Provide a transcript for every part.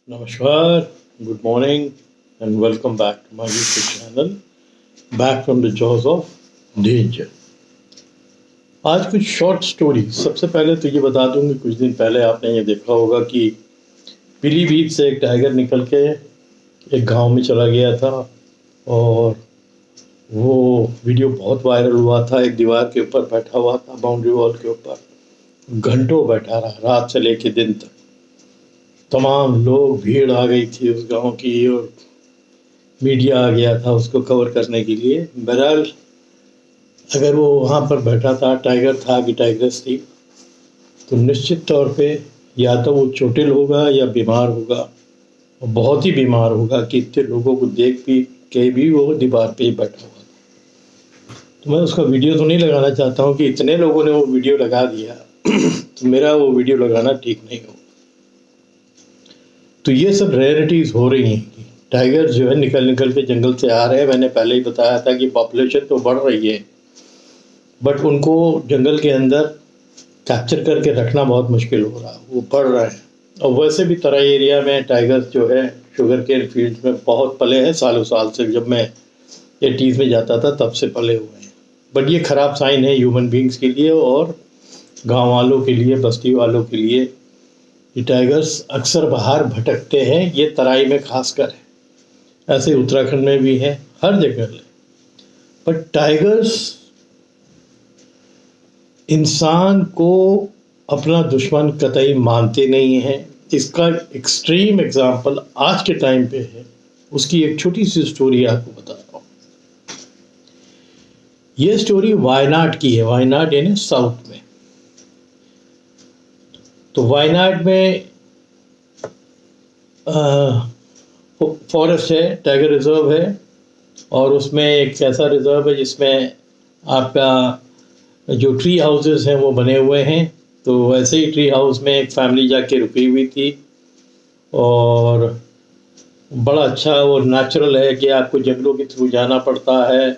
Namaskar, good morning, and welcome back to my YouTube channel, Back from the Jaws of Danger. आज कुछ short story. सबसे पहले तो ये बता दूं कि कुछ दिन पहले आपने ये देखा होगा कि पीलीभीत से एक टाइगर निकल के एक गांव में चला गया था और वो वीडियो बहुत वायरल हुआ था। एक दीवार के ऊपर बैठा हुआ था, बाउंड्री वॉल के ऊपर घंटों बैठा रहा, रात से लेके दिन तक। तमाम लोग, भीड़ आ गई थी उस गांव की और मीडिया आ गया था उसको कवर करने के लिए। बहरहाल अगर वो वहाँ पर बैठा था, टाइगर था कि टाइग्रेस थी, तो निश्चित तौर पे या तो वो चोटिल होगा या बीमार होगा, और बहुत ही बीमार होगा कि इतने लोगों को देख भी के भी वो दीवार पे ही बैठा हुआ था। तो मैं उसका वीडियो तो नहीं लगाना चाहता हूँ कि इतने लोगों ने वो वीडियो लगा दिया तो मेरा वो वीडियो लगाना ठीक नहीं होगा। तो ये सब रेयरिटीज़ हो रही हैं कि टाइगर जो है निकल निकल के जंगल से आ रहे हैं। मैंने पहले ही बताया था कि पॉपुलेशन तो बढ़ रही है, बट उनको जंगल के अंदर कैप्चर करके रखना बहुत मुश्किल हो रहा है, वो बढ़ रहे हैं। और वैसे भी तराई एरिया में टाइगर्स जो है शुगर केन फील्ड में बहुत पले हैं, सालों साल से। जब मैं 80s में जाता था तब से पले हुए हैं। बट ये ख़राब साइन है ह्यूमन बींग्स के लिए और गाँव वालों के लिए, बस्ती वालों के लिए। ये टाइगर्स अक्सर बाहर भटकते हैं, ये तराई में खासकर है, ऐसे उत्तराखंड में भी है, हर जगह है। पर टाइगर्स इंसान को अपना दुश्मन कतई मानते नहीं हैं। इसका एक्सट्रीम एग्जाम्पल आज के टाइम पे है। उसकी एक छोटी सी स्टोरी आपको बता रहा हूँ। ये स्टोरी वायनाड की है, वायनाड यानी साउथ में। तो वायनाड में फॉरेस्ट है, टाइगर रिजर्व है, और उसमें एक ऐसा रिजर्व है जिसमें आपका जो ट्री हाउसेस हैं वो बने हुए हैं। तो वैसे ही ट्री हाउस में एक फैमिली जाके रुकी हुई थी, और बड़ा अच्छा वो नेचुरल है कि आपको जंगलों के थ्रू जाना पड़ता है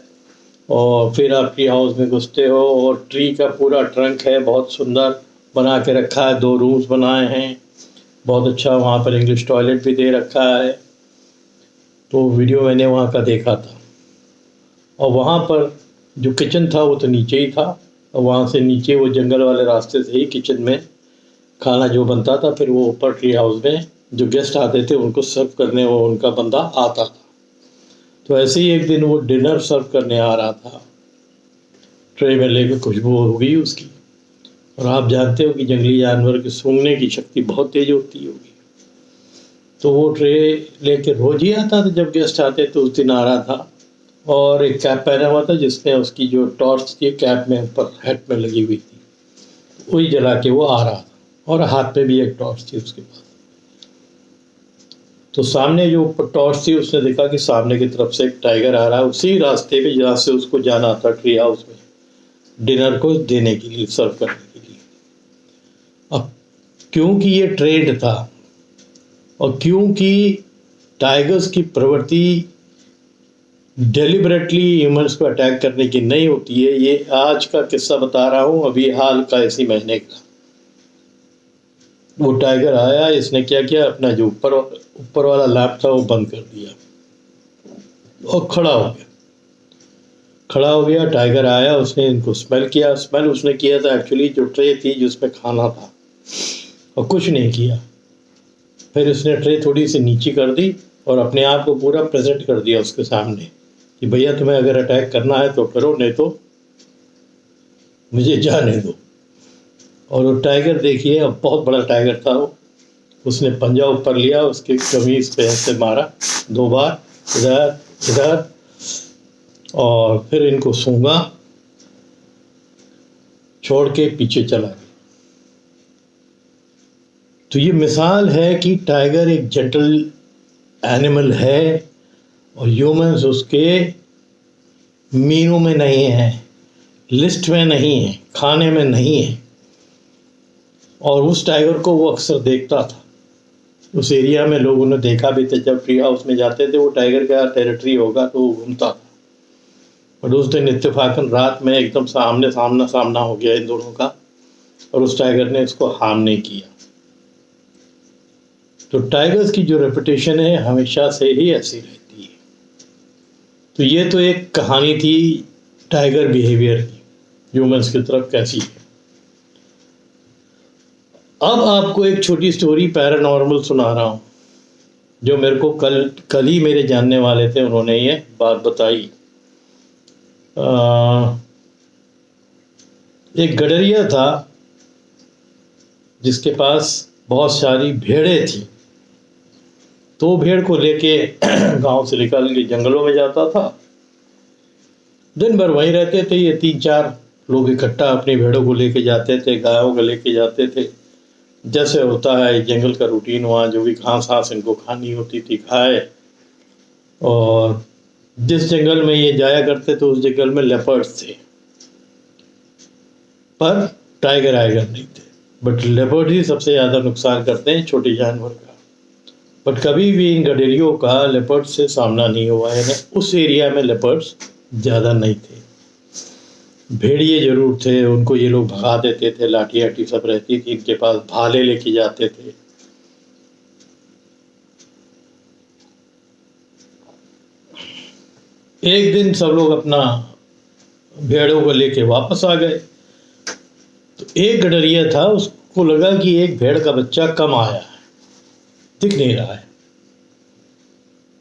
और फिर आप ट्री हाउस में घुसते हो। और ट्री का पूरा ट्रंक है, बहुत सुंदर बना के रखा है, 2 रूम्स बनाए हैं, बहुत अच्छा। वहाँ पर इंग्लिश टॉयलेट भी दे रखा है। तो वीडियो मैंने वहाँ का देखा था, और वहाँ पर जो किचन था वो तो नीचे ही था, और वहाँ से नीचे वो जंगल वाले रास्ते से ही किचन में खाना जो बनता था, फिर वो ऊपर ट्री हाउस में जो गेस्ट आते थे उनको सर्व करने वो उनका बंदा आता था। तो ऐसे ही एक दिन वो डिनर सर्व करने आ रहा था, ट्रे में लेके, खुशबू हो गई उसकी। और आप जानते हो कि जंगली जानवर की सूंघने की शक्ति बहुत तेज होती होगी। तो वो ट्रे लेके रोज ही आता था जब गेस्ट आते, तो उस दिन आ रहा था और एक कैप पहना हुआ था जिसमें उसकी जो टॉर्च थी कैप में ऊपर हेड में लगी हुई थी, वही जला के वो आ रहा था, और हाथ में भी एक टॉर्च थी उसके पास। तो सामने जो ऊपर टॉर्च थी, उसने देखा कि सामने की तरफ से एक टाइगर आ रहा है, उसी रास्ते पे जहाँ से उसको जाना था ट्री हाउस में डिनर को देने के लिए, सर्व करने के लिए। अब क्योंकि ये ट्रेड था और क्योंकि टाइगर्स की प्रवृत्ति डेलिबरेटली ह्यूमंस को अटैक करने की नहीं होती है, ये आज का किस्सा बता रहा हूँ, अभी हाल का इसी महीने का। वो टाइगर आया, इसने क्या किया, अपना जो ऊपर वाला लैंप था वो बंद कर दिया और खड़ा हो गया। टाइगर आया, उसने इनको स्मेल किया। स्मेल उसने किया था एक्चुअली जो ट्रे थी जिसमें खाना था, और कुछ नहीं किया। फिर उसने ट्रे थोड़ी सी नीचे कर दी और अपने आप को पूरा प्रेजेंट कर दिया उसके सामने कि भैया तुम्हें अगर अटैक करना है तो करो, नहीं तो मुझे जाने दो। और वो टाइगर देखिए, अब बहुत बड़ा टाइगर था वो, उसने पंजा ऊपर लिया, उसके कमीज पे ऐसे मारा 2 बार, इधर इधर, और फिर इनको सूंघा, छोड़ के पीछे चला गया। तो ये मिसाल है कि टाइगर एक जेंटल एनिमल है और ह्यूमंस उसके मीनू में नहीं है, लिस्ट में नहीं है, खाने में नहीं है। और उस टाइगर को वो अक्सर देखता था, उस एरिया में लोगों ने देखा भी था। जब ट्री हाउस में जाते थे, वो टाइगर का टेरिटरी होगा तो वो घूमता था। और उस दिन इत्तेफाकन रात में एकदम सामना हो गया इन दोनों का, और उस टाइगर ने इसको हार्म नहीं किया। तो टाइगर्स की जो रेपुटेशन है हमेशा से ही ऐसी रहती है। तो ये तो एक कहानी थी टाइगर बिहेवियर की, ह्यूमंस की तरफ कैसी है। अब आपको एक छोटी स्टोरी पैरानॉर्मल सुना रहा हूँ, जो मेरे को कल ही मेरे जानने वाले थे, उन्होंने ये बात बताई। एक गडरिया था जिसके पास बहुत सारी भेड़ें थी। तो भेड़ को लेके गांव से निकल के जंगलों में जाता था। दिन भर वहीं रहते थे। ये 3-4 लोग इकट्ठा अपनी भेड़ों को लेके जाते थे, गायों को लेके जाते थे। जैसे होता है जंगल का रूटीन, वहाँ जो भी घास घास इनको खानी होती थी खाए। और जिस जंगल में ये जाया करते थे उस जंगल में लेपर्ड्स थे, पर टाइगर आइगर नहीं थे। बट लेपर्ड ही सबसे ज़्यादा नुकसान करते हैं छोटे जानवर का। बट कभी भी इन गडेरियों का लेपर्ड से सामना नहीं हुआ है। उस एरिया में लेपर्ड्स ज़्यादा नहीं थे। भेड़िए जरूर थे, उनको ये लोग भगा देते थे, लाठी आठी सब रहती थी इनके पास, भाले लेके जाते थे। एक दिन सब लोग अपना भेड़ों को लेके वापस आ गए। तो एक गडरिया था, उसको लगा कि एक भेड़ का बच्चा कम आया है, दिख नहीं रहा है।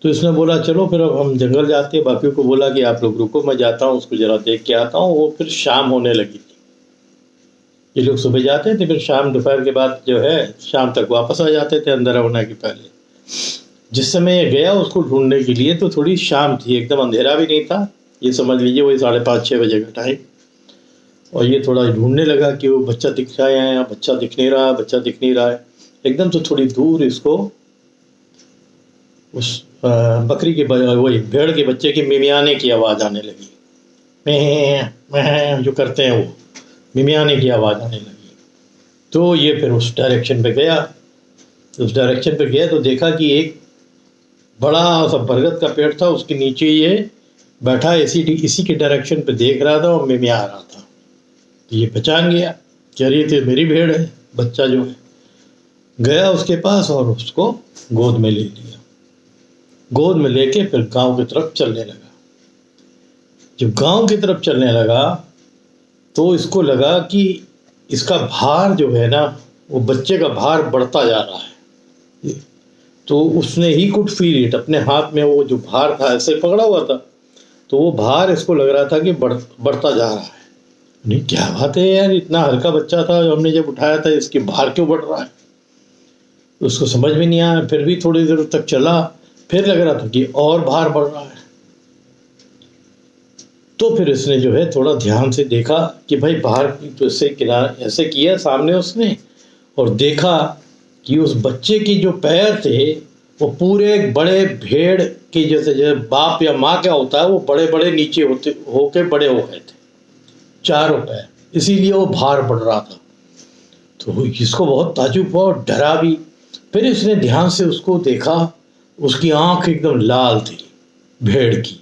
तो इसने बोला चलो फिर अब हम जंगल जाते हैं। बाकियों को बोला कि आप लोग रुको, मैं जाता हूँ उसको जरा देख के आता हूँ। वो फिर शाम होने लगी थी। ये लोग सुबह जाते थे, फिर शाम दोपहर के बाद जो है शाम तक वापस आ जाते थे अंदर होने के पहले। जिस समय ये गया उसको ढूंढने के लिए तो थोड़ी शाम थी, एकदम अंधेरा भी नहीं था। ये समझ लीजिए वही 5:30-6 बजे का टाइम। और ये थोड़ा ढूंढने लगा कि वो बच्चा दिख रहा है या बच्चा दिख नहीं रहा है, बच्चा दिख नहीं रहा है। एकदम से थोड़ी दूर इसको उस बकरी के वही भेड़ के बच्चे की मिमियाने की आवाज़ आने लगी। मैं जो करते हैं वो मिमियाने की आवाज़ आने लगी। तो ये फिर उस डायरेक्शन पे गया। उस डायरेक्शन पे गया तो देखा कि एक बड़ा सा बरगद का पेड़ था, उसके नीचे ये बैठा इसी के डायरेक्शन पे देख रहा था और मिमिया रहा था। तो ये पहचान गया कि अरे ये मेरी भेड़ है, बच्चा जो है। गया उसके पास और उसको गोद में ले लिया। गोद में लेके फिर गांव की तरफ चलने लगा। जब गांव की तरफ चलने लगा तो इसको लगा कि इसका भार जो है ना, वो बच्चे का भार बढ़ता जा रहा है। तो उसने ही कुड फील इट, अपने हाथ में वो जो भार था ऐसे पकड़ा हुआ था, तो वो भार इसको लग रहा था कि बढ़ता जा रहा है। नहीं क्या बात है यार, इतना हल्का बच्चा था जो हमने जब उठाया था, इसके भार क्यों बढ़ रहा है। उसको समझ में नहीं आया। फिर भी थोड़ी देर तक चला, फिर लग रहा था कि और भार बढ़ रहा है। तो फिर इसने जो है थोड़ा ध्यान से देखा कि भाई बाहर तो इससे किनारा ऐसे किया सामने उसने, और देखा कि उस बच्चे की जो पैर थे वो पूरे बड़े भेड़ के जैसे बाप या माँ क्या होता है, वो बड़े बड़े नीचे होके बड़े हो गए थे चारों पैर, इसीलिए वो भार बढ़ रहा था। तो इसको बहुत ताज्जुब हुआ और डरा भी। फिर इसने ध्यान से उसको देखा, उसकी आंख एकदम लाल थी भेड़ की।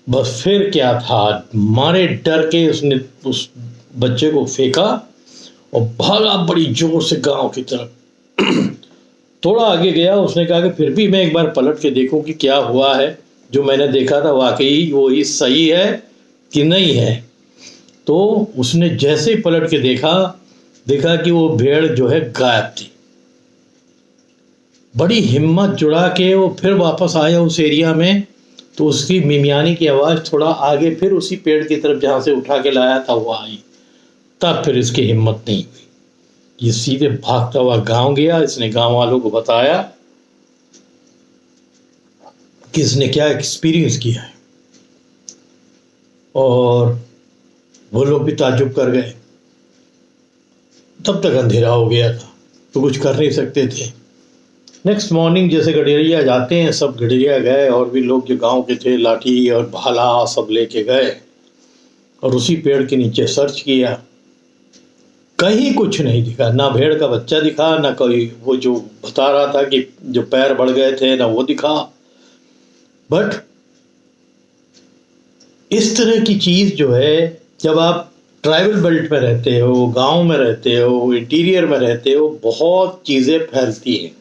बस फिर क्या था, मारे डर के उसने उस बच्चे को फेंका और भागा बड़ी जोर से गांव की तरफ। थोड़ा आगे गया, उसने कहा कि फिर भी मैं एक बार पलट के देखूं कि क्या हुआ है, जो मैंने देखा था वाकई वो ही सही है कि नहीं है। तो उसने जैसे ही पलट के देखा कि वो भेड़ जो है गायब थी। बड़ी हिम्मत जुड़ा के वो फिर वापस आया उस एरिया में। तो उसकी मिमियानी की आवाज़ थोड़ा आगे फिर उसी पेड़ की तरफ जहाँ से उठा के लाया था वो आई। तब फिर इसकी हिम्मत नहीं हुई, ये सीधे भागता हुआ गांव गया। इसने गांव वालों को बताया कि इसने क्या एक्सपीरियंस किया है, और वो लोग भी ताज्जुब कर गए। तब तक अंधेरा हो गया था तो कुछ कर नहीं सकते थे। नेक्स्ट मॉर्निंग जैसे गडेरिया जाते हैं, सब गडेरिया गए और भी लोग जो गांव के थे लाठी और भाला सब लेके गए और उसी पेड़ के नीचे सर्च किया। कहीं कुछ नहीं दिखा, ना भेड़ का बच्चा दिखा, ना कोई वो जो बता रहा था कि जो पैर बढ़ गए थे ना वो दिखा। बट इस तरह की चीज़ जो है, जब आप ट्राइबल बेल्ट में रहते हो, गांव में रहते हो, इंटीरियर में रहते हो, बहुत चीज़ें फैलती हैं।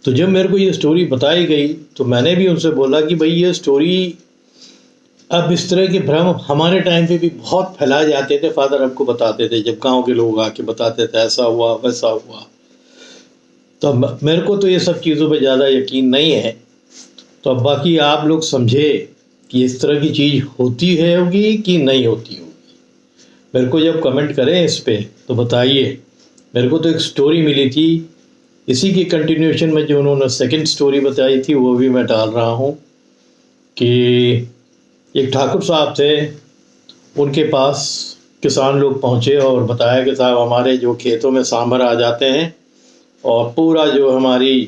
तो जब मेरे को ये स्टोरी बताई गई तो मैंने भी उनसे बोला कि भाई ये स्टोरी, अब इस तरह के भ्रम हमारे टाइम पे भी बहुत फैलाए जाते थे। फादर आपको बताते थे, जब गांव के लोग आके बताते थे ऐसा हुआ वैसा हुआ। तो अब मेरे को तो ये सब चीज़ों पे ज़्यादा यकीन नहीं है। तो अब बाकी आप लोग समझे कि इस तरह की चीज़ होती है होगी कि नहीं होती होगी। मेरे को जब कमेंट करें इस पे तो बताइए। मेरे को तो एक स्टोरी मिली थी, इसी की कंटिन्यूएशन में जो उन्होंने सेकंड स्टोरी बताई थी वो भी मैं डाल रहा हूँ कि एक ठाकुर साहब थे, उनके पास किसान लोग पहुँचे और बताया कि साहब हमारे जो खेतों में सांभर आ जाते हैं और पूरा जो हमारी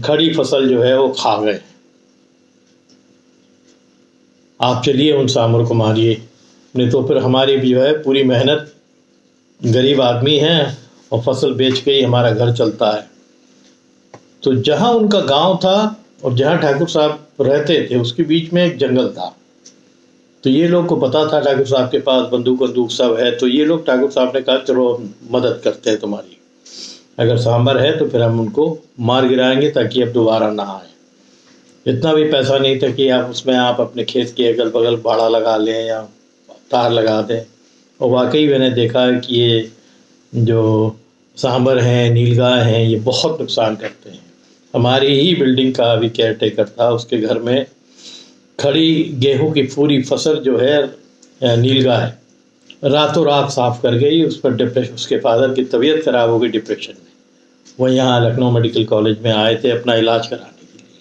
खड़ी फसल जो है वो खा गए। आप चलिए उन सांभर को मारिए, नहीं तो फिर हमारी भी जो है पूरी मेहनत, गरीब आदमी हैं और फसल बेच के ही हमारा घर चलता है। तो जहाँ उनका गांव था और जहाँ ठाकुर साहब रहते थे उसके बीच में एक जंगल था। तो ये लोग को पता था ठाकुर साहब के पास बंदूक सब है, तो ये लोग ठाकुर साहब ने कहा चलो मदद करते हैं तुम्हारी, अगर सांभर है तो फिर हम उनको मार गिराएंगे ताकि अब दोबारा ना आए। इतना भी पैसा नहीं था कि आप उसमें आप अपने खेत के अगल बगल बाड़ा लगा लें या तार लगा दें। और वाकई मैंने देखा है कि ये जो सांभर हैं, नीलगाय हैं, ये बहुत नुकसान करते हैं। हमारी ही बिल्डिंग का अभी केयर टेकर था, उसके घर में खड़ी गेहूं की पूरी फसल जो है नीलगाय रातों रात साफ कर गई। उस पर डिप्रेशन, उसके फादर की तबीयत खराब हो गई डिप्रेशन में। वो यहाँ लखनऊ मेडिकल कॉलेज में आए थे अपना इलाज कराने के लिए।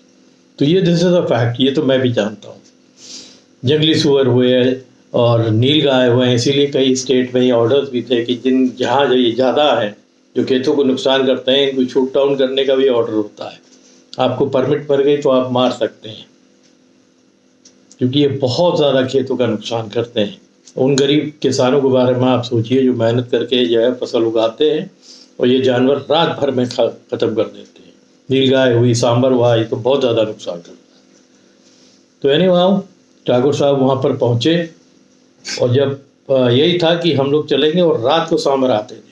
तो ये दिस इज़ अ फैक्ट, ये तो मैं भी जानता हूँ। जंगली सुअर हुए और नीलगाय हुए हैं, इसीलिए कई स्टेट में ये ऑर्डर्स भी थे कि जहाँ जो ये ज़्यादा है, जो खेतों को नुकसान करते हैं, इनको शूट डाउन करने का भी ऑर्डर होता है। आपको परमिट मिल गई तो आप मार सकते हैं, क्योंकि ये बहुत ज़्यादा खेतों का नुकसान करते हैं। उन गरीब किसानों के बारे में आप सोचिए जो मेहनत करके जो है फसल उगाते हैं और ये जानवर रात भर में ख़त्म कर देते हैं। नीलगाय हुई, सांभर हुआ, ये तो बहुत ज़्यादा नुकसान करता है। तो एनीहाउ ठाकुर साहब वहाँ पर पहुँचे और जब यही था कि हम लोग चलेंगे और रात को सांभर आते थे।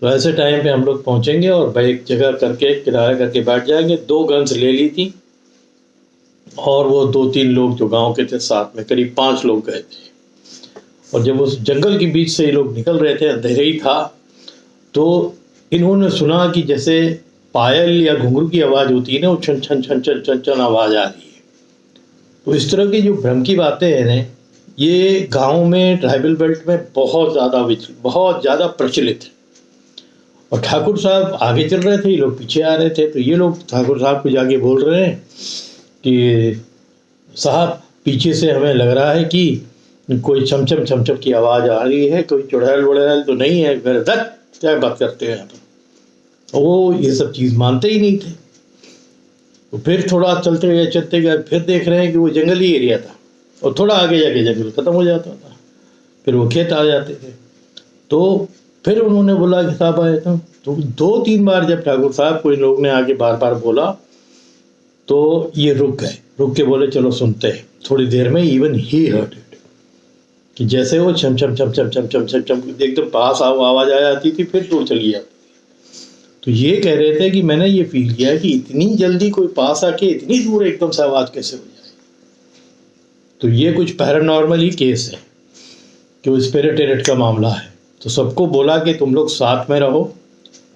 तो ऐसे टाइम पे हम लोग पहुँचेंगे और एक जगह करके किराया करके बैठ जाएंगे। 2 गन्स ले ली थी और वो 2-3 लोग जो गांव के थे साथ में, करीब 5 लोग गए थे। और जब उस जंगल के बीच से ये लोग निकल रहे थे, अंधेरे ही था, तो इन्होंने सुना कि जैसे पायल या घुंघरू की आवाज़ होती है ना, वो छन छन छन छन छन छन आवाज़ आ रही है। तो इस तरह की जो भ्रम की बातें हैं ना, ये गाँव में ट्राइबल बेल्ट में बहुत ज़्यादा प्रचलित है। और ठाकुर साहब आगे चल रहे थे, ये लोग पीछे आ रहे थे। तो ये लोग ठाकुर साहब को जाके बोल रहे हैं कि साहब पीछे से हमें लग रहा है कि कोई छमछम छमछम की आवाज़ आ रही है, कोई चुड़ैल वुड़ैल तो नहीं है। फिर दत्त क्या बात करते हैं यहाँ पर। वो ये सब चीज़ मानते ही नहीं थे। तो फिर थोड़ा चलते गए, फिर देख रहे हैं कि वो जंगली एरिया था और थोड़ा आगे जाके जंगल ख़त्म हो जाता था, फिर वो खेत आ जाते थे। तो फिर उन्होंने बोला कि साहब आए तो 2-3 बार जब ठाकुर साहब को इन लोग ने आगे बार बार बोला तो ये रुक गए, रुक के बोले चलो सुनते हैं। थोड़ी देर में इवन ही हर्ड इट, कि जैसे वो छम छम छम छम छम छम छम छम एकदम पास आवाज़ आ जाती थी, फिर दूर चली जाती। तो ये कह रहे थे कि मैंने ये फील किया कि इतनी जल्दी कोई पास आके इतनी दूर एकदम से आवाज़ कैसे हो जाए। तो ये कुछ पैरानॉर्मल ही केस है कि वो स्पिरिट का मामला है। तो सबको बोला कि तुम लोग साथ में रहो,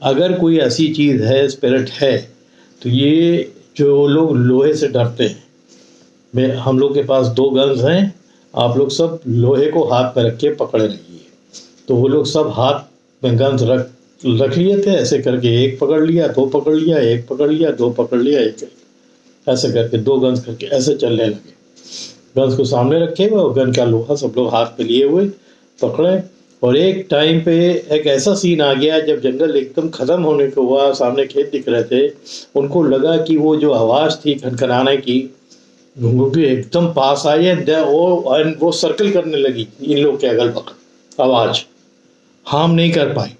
अगर कोई ऐसी चीज़ है, स्पिरिट है, तो ये जो लोग लोहे से डरते हैं, हम लोग के पास 2 गन्स हैं, आप लोग सब लोहे को हाथ में रख के पकड़े रहिए। तो वो लोग सब हाथ में गन्स रख लिए थे, ऐसे करके 1 पकड़ लिया, 2 पकड़ लिया, 1 पकड़ लिया, 2 पकड़ लिया, 1 ऐसे करके 2 गन्स करके ऐसे चलने लगे। गन्स को सामने रखे हुए और गन का लोहा सब लोग हाथ पे लिए हुए पकड़े। और एक टाइम पे एक ऐसा सीन आ गया जब जंगल एकदम ख़त्म होने को हुआ, सामने खेत दिख रहे थे, उनको लगा कि वो जो आवाज़ थी खनखनाने की, घुंघरू की, एकदम पास आई है। वो सर्कल करने लगी इन लोग के अगल बगल, आवाज़ हार्म नहीं कर पाई,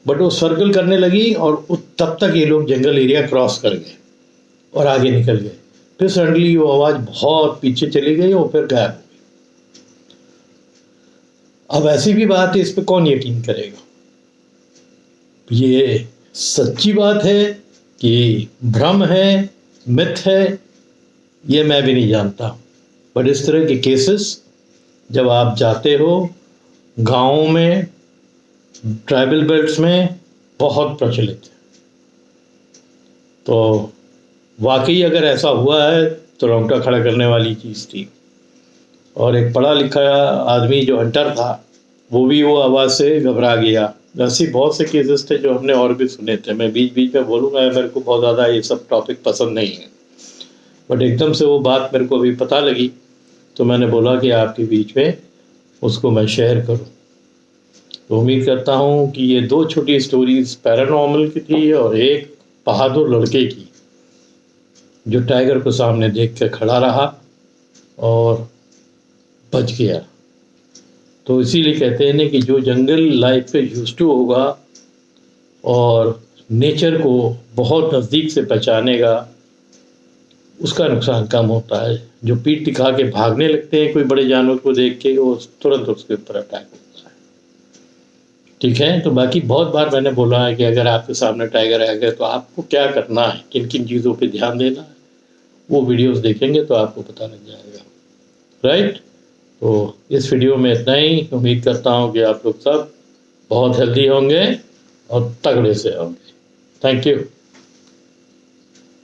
बट वो सर्कल करने लगी। और तब तक ये लोग जंगल एरिया क्रॉस कर गए और आगे निकल गए। फिर सडनली वो आवाज़ बहुत पीछे चली गई और फिर गायब हो गई। अब ऐसी भी बात है, इस पे कौन यकीन करेगा। ये सच्ची बात है कि भ्रम है, मिथ है, ये मैं भी नहीं जानता। बट इस तरह के केसेस जब आप जाते हो गाँवों में, ट्राइबल बेल्ट्स में, बहुत प्रचलित है। तो वाकई अगर ऐसा हुआ है तो रोंगटा खड़ा करने वाली चीज़ थी। और एक पढ़ा लिखा आदमी जो हंटर था वो आवाज़ से घबरा गया। ऐसे बहुत से केसेस थे जो हमने और भी सुने थे। मैं बीच बीच में बोलूँगा, मेरे को बहुत ज़्यादा ये सब टॉपिक पसंद नहीं है, बट एकदम से वो बात मेरे को अभी पता लगी तो मैंने बोला कि आपके बीच में उसको मैं शेयर करूं। तो उम्मीद करता हूं कि ये 2 छोटी स्टोरीज पैरानॉर्मल की थी और एक बहादुर लड़के की जो टाइगर को सामने देख कर खड़ा रहा और बच गया। तो इसीलिए कहते हैं ना कि जो जंगल लाइफ पे यूज्ड टू होगा और नेचर को बहुत नज़दीक से पहचानेगा, उसका नुकसान कम होता है। जो पीठ दिखा के भागने लगते हैं कोई बड़े जानवर को देख के, वो तुरंत उसके ऊपर अटैक होता है। ठीक है, तो बाकी बहुत बार मैंने बोला है कि अगर आपके सामने टाइगर आ गया तो आपको क्या करना है, किन किन चीज़ों पे ध्यान देना है, वो वीडियोस देखेंगे तो आपको पता लग जाएगा। राइट, तो इस वीडियो में इतना ही। उम्मीद करता हूँ कि आप लोग सब बहुत हेल्दी होंगे और तगड़े से होंगे। Thank you.